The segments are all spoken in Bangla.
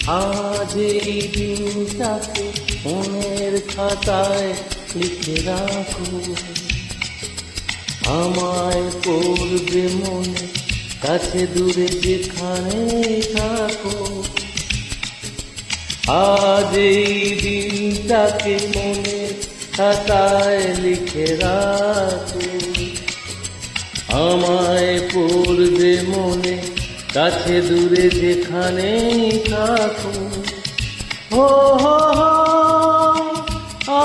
আজ এই দিনটাকে মনের খাতায় লিখে রাখো, আমায় পড়বে মনে, কাছে দূরে যেখানে থাকো। আজ এই দিনটাকে মনের খাতায় লিখে রাখো, আমায় পড়বে মনে, কাছে দূরে যেখানে থাকো। হো হো হো আ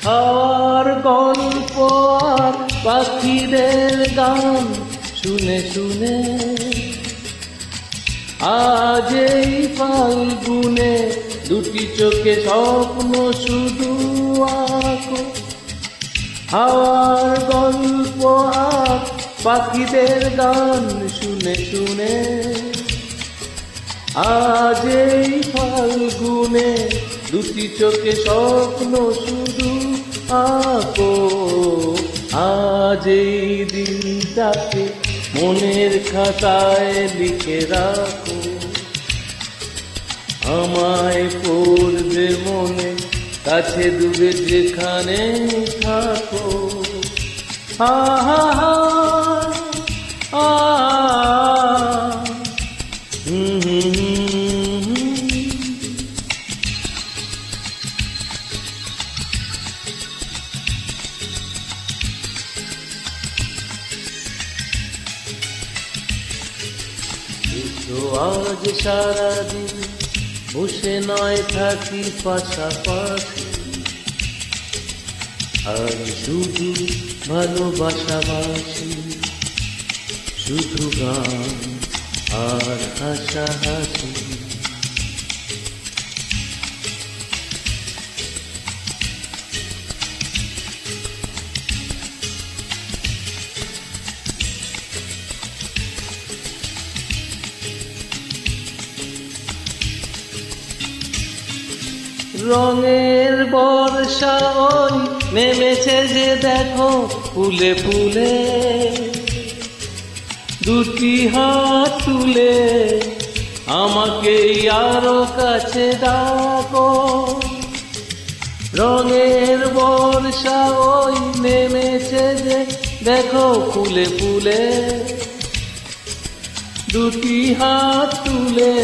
আর গল্প আর পাখিদের গান শুনে শুনে আজ এই ফাল্গুনে দুটি চোখে স্বপ্ন শুধু আঁকো। হাওয়ার গল্প আর পাখিদের গান শুনে শুনে আজ এই ফাল্গুনে দুটি চোখে স্বপ্ন শুধু আঁকো। আজ এই দিনটাকে মনের খাতায় লিখে রাখো, আমায় পড়বে মনে, কাছে দূরে যেখানে থাকো। হা হা হা আ আজ সারাদিন বসে নয় থাকি পাশাপাশি, আর শুধু ভালোবাসাবাসি, শুধু গান আর হাসাহাসি। রঙের বর্ষা ওই নেমেছে যে দেখো ফুলে ফুলে, দুটি হাত তুলে আমাকে আরো কাছে ডাকো। রঙের বর্ষা ওই নেমেছে যে দেখো ফুলে ফুলে, দুটি হাত তুলে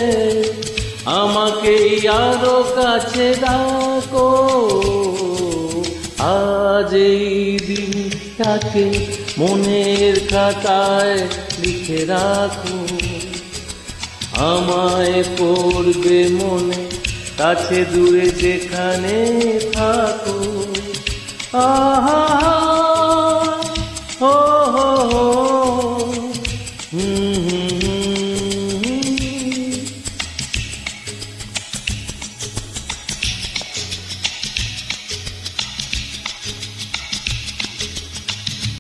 আমাকে আরো কাছে ডাকো। আজ এই দিনটাকে মনের খাতায় লিখে রাখো, আমায় পড়বে মনে, কাছে দূরে যেখানে থাকো। আহা